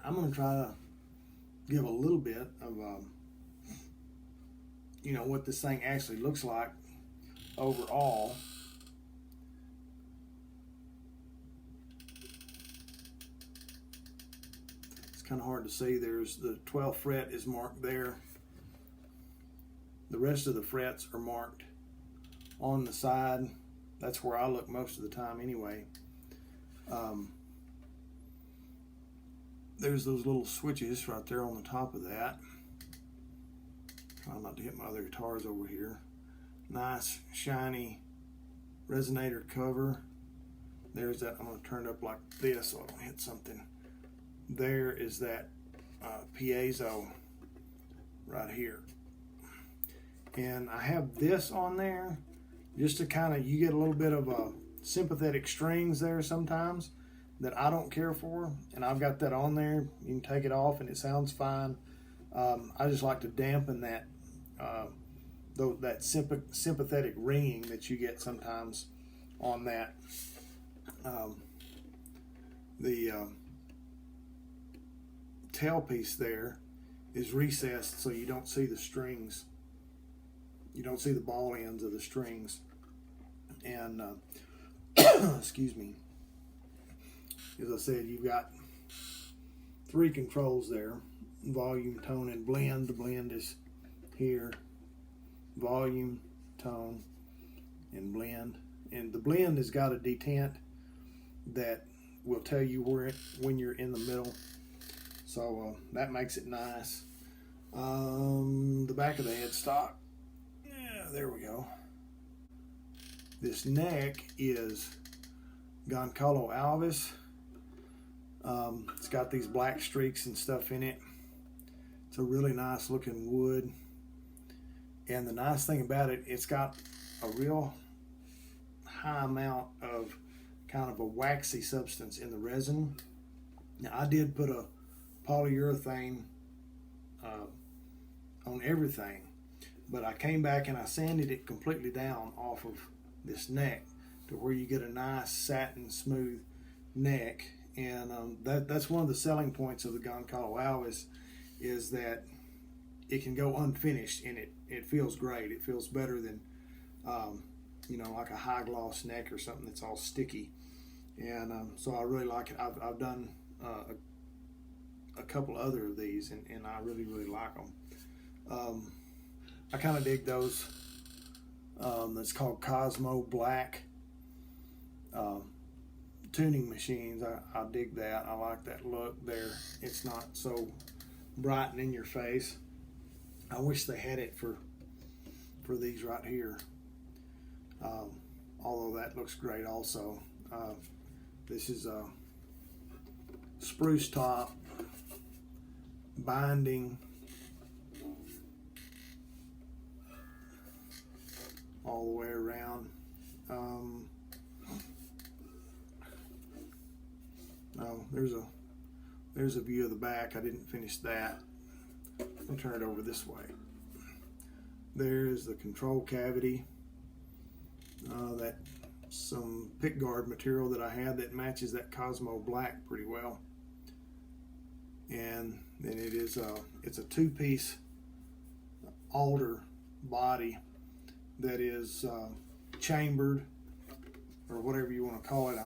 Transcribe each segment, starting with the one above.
I'm going to try to give a little bit of, you know, what this thing actually looks like overall. It's kind of hard to see. There's the 12th fret is marked there. The rest of the frets are marked on the side. That's where I look most of the time anyway. There's those little switches right there on the top of that. Trying not to hit my other guitars over here. Nice shiny Resonator cover. There's that. I'm going to turn it up like this so I don't hit something. There is that piezo right here. And I have this on there just to kind of, you get a little bit of sympathetic strings there sometimes that I don't care for, and I've got that on there. You can take it off and it sounds fine. I just like to dampen that that sympathetic ringing that you get sometimes on that. The tailpiece there is recessed so you don't see the strings. You don't see the ball ends of the strings. And excuse me. As I said, you've got 3 controls there: volume, tone, and blend. The blend is here. Volume, tone, and blend. And the blend has got a detent that will tell you when you're in the middle. So that makes it nice. The back of the headstock. Yeah, there we go. This neck is Gonçalo Alves. It's got these black streaks and stuff in it. It's a really nice looking wood. And the nice thing about it, it's got a real high amount of kind of a waxy substance in the resin. Now I did put a polyurethane on everything, but I came back and I sanded it completely down off of this neck to where you get a nice satin smooth neck. And that's one of the selling points of the Gonçalo Alves, is that it can go unfinished and it feels great. It feels better than you know, like a high gloss neck or something that's all sticky. And so I really like it. I've done a couple other of these, and I really like them. I kind of dig those. That's called Cosmo Black tuning machines. I dig that. I like that look there. It's not so bright and in your face. I wish they had it for these right here. Although that looks great also. This is a spruce top binding all the way around. No, there's a view of the back. I didn't finish that. I'll turn it over this way. There's the control cavity. That some pickguard material that I had that matches that Cosmo Black pretty well. And then it's a 2-piece alder body that is chambered, or whatever you want to call it.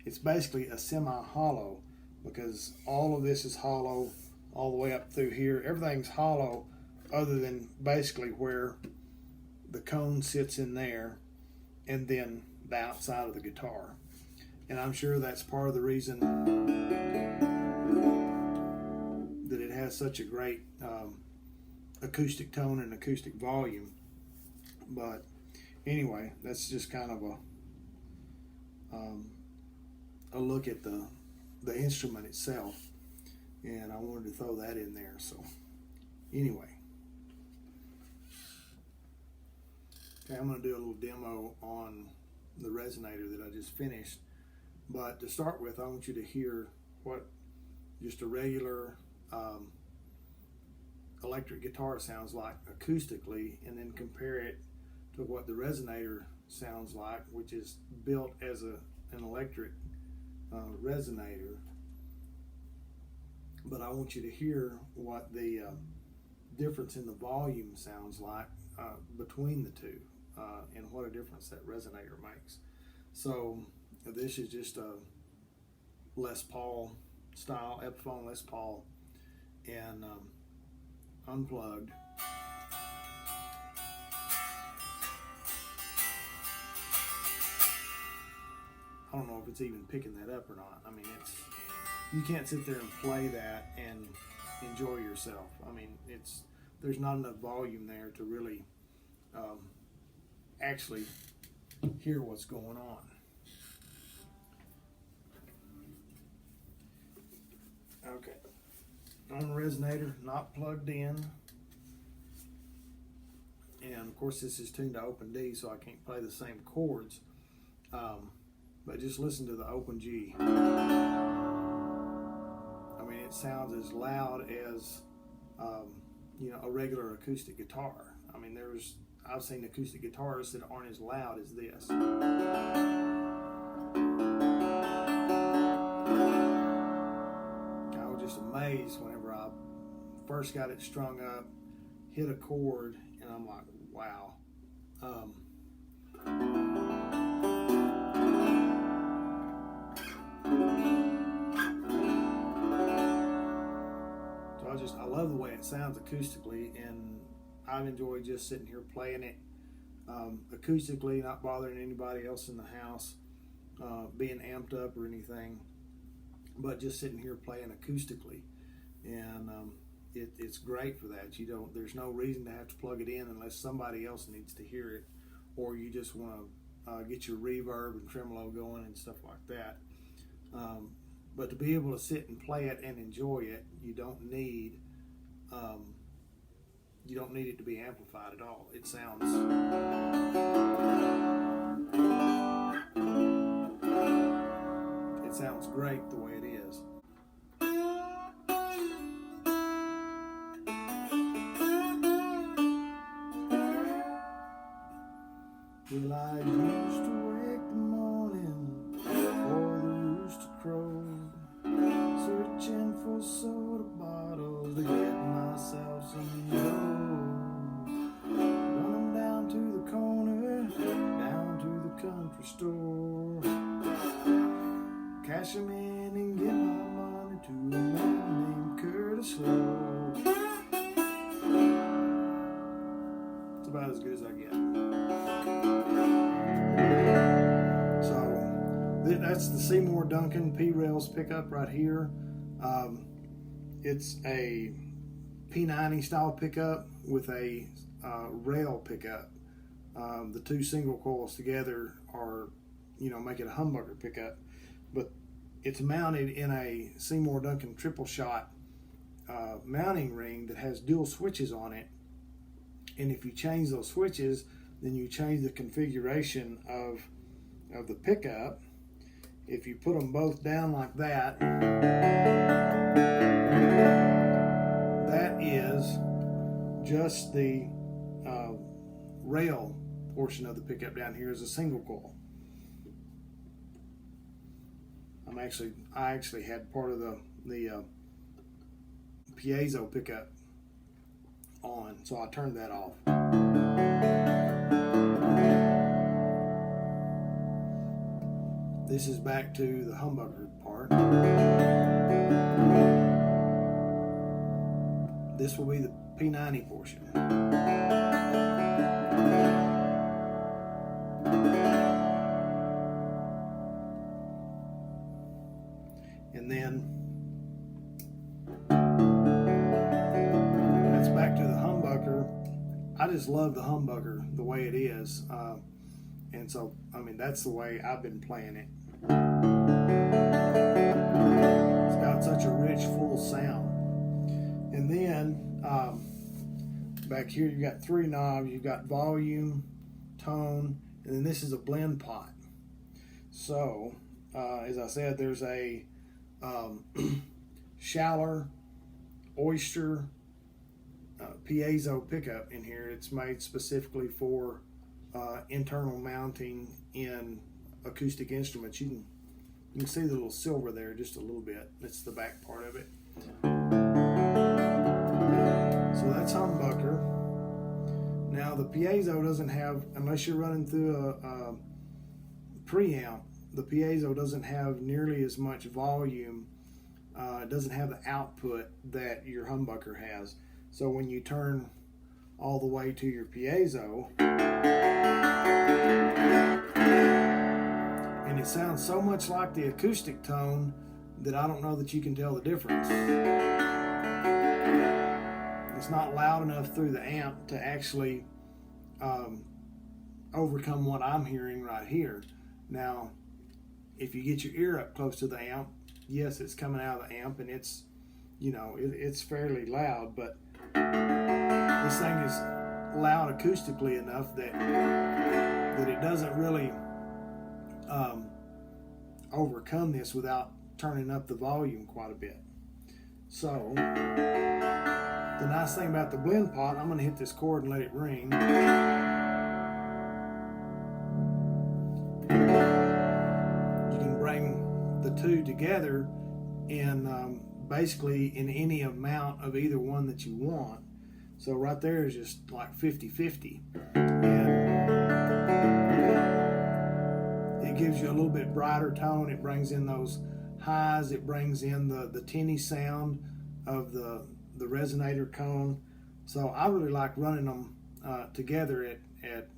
It's basically a semi-hollow, because all of this is hollow all the way up through here. Everything's hollow other than basically where the cone sits in there, and then the outside of the guitar. And I'm sure that's part of the reason that it has such a great acoustic tone and acoustic volume. But anyway, that's just kind of a look at the instrument itself, and I wanted to throw that in there. So anyway, okay, I'm going to do a little demo on the Resonator that I just finished. But to start with, I want you to hear what just a regular electric guitar sounds like acoustically, and then compare it to what the Resonator sounds like, which is built as an electric resonator. but I want you to hear what the difference in the volume sounds like between the two, and what a difference that resonator makes. So this is just a Les Paul style, Epiphone Les Paul, and unplugged. I don't know if it's even picking that up or not. I mean, you can't sit there and play that and enjoy yourself. I mean, there's not enough volume there to really actually hear what's going on. Okay, on the resonator, not plugged in, and of course this is tuned to open D, so I can't play the same chords, but just listen to the open G. I mean, it sounds as loud as you know, a regular acoustic guitar. I mean, I've seen acoustic guitars that aren't as loud as this. Amazed whenever I first got it strung up, hit a chord, and I'm like, wow. So I love the way it sounds acoustically, and I've enjoyed just sitting here playing it acoustically, not bothering anybody else in the house, being amped up or anything, but just sitting here playing acoustically. And it's great for that. There's no reason to have to plug it in unless somebody else needs to hear it, or you just want to get your reverb and tremolo going and stuff like that. But to be able to sit and play it and enjoy it, you don't need it to be amplified at all. It sounds great the way it is. Well, I used to wake the morning for the rooster crow, searching for soda bottles to get myself some dough. Running down to the corner, down to the country store, cash 'em in and give my money to a man named Curtis Lowe. It's about as good as I get. So that's the Seymour Duncan P-Rails pickup right here. It's a P90 style pickup with a rail pickup. The two single coils together make it a humbucker pickup, but it's mounted in a Seymour Duncan triple shot mounting ring that has dual switches on it, and if you change those switches, then you change the configuration of the pickup. If you put them both down like that, that is just the rail portion of the pickup. Down here is a single coil. I actually had part of the piezo pickup on, so I turned that off. This is back to the humbucker part. This will be the P90 portion. And then that's back to the humbucker. I just love the humbucker the way it is. And so, I mean, that's the way I've been playing it. It's got such a rich, full sound. And then, back here, you've got three knobs. You've got volume, tone, and then this is a blend pot. So, as I said, there's a Schaller, Oyster, piezo pickup in here. It's made specifically for internal mounting in acoustic instruments. You can see the little silver there just a little bit. That's the back part of it. the piezo doesn't have, unless you're running through a preamp, the piezo doesn't have nearly as much volume. It doesn't have the output that your humbucker has. So when you turn all the way to your piezo, and it sounds so much like the acoustic tone that I don't know that you can tell the difference. It's not loud enough through the amp to actually overcome what I'm hearing right here. Now, if you get your ear up close to the amp, yes, it's coming out of the amp, and it's, you know, it's fairly loud, but this thing is loud acoustically enough that it doesn't really overcome this without turning up the volume quite a bit. So the nice thing about the blend pot, I'm going to hit this chord and let it ring. You can bring the two together in basically in any amount of either one that you want. So right there is just like 50-50, and it gives you a little bit brighter tone. It brings in those highs, it brings in the tinny sound of the resonator cone. So I really like running them together at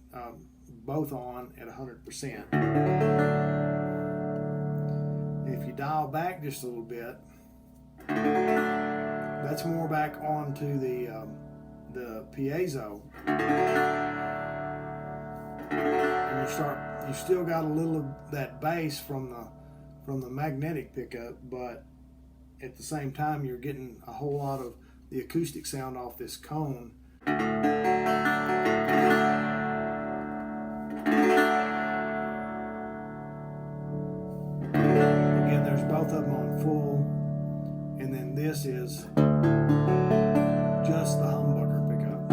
both on at 100%. If you dial back just a little bit, that's more back onto the piezo, and you still got a little of that bass from the magnetic pickup, but at the same time you're getting a whole lot of the acoustic sound off this cone. Again, there's both of them on full, and then this is just the humbucker pickup.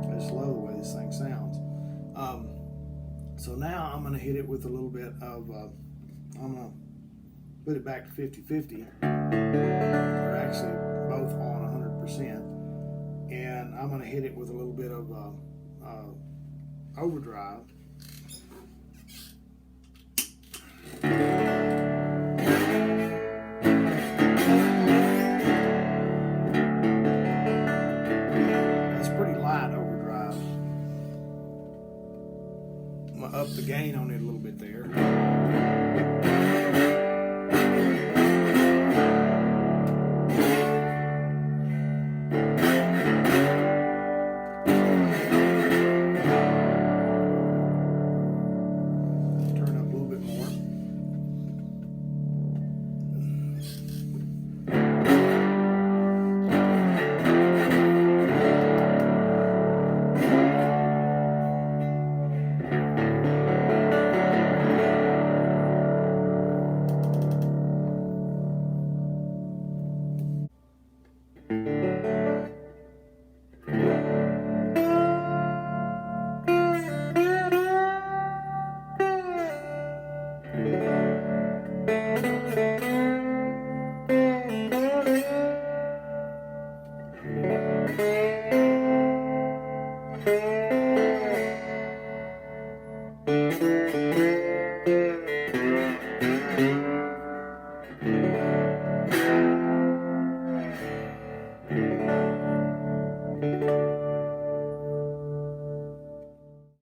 I just love the way this thing sounds. So now I'm going to hit it with a little bit of, I'm going to put it back to 50-50, or actually both on 100%. And I'm going to hit it with a little bit of overdrive. That's pretty light overdrive. I'm going to up the gain on it a little bit there.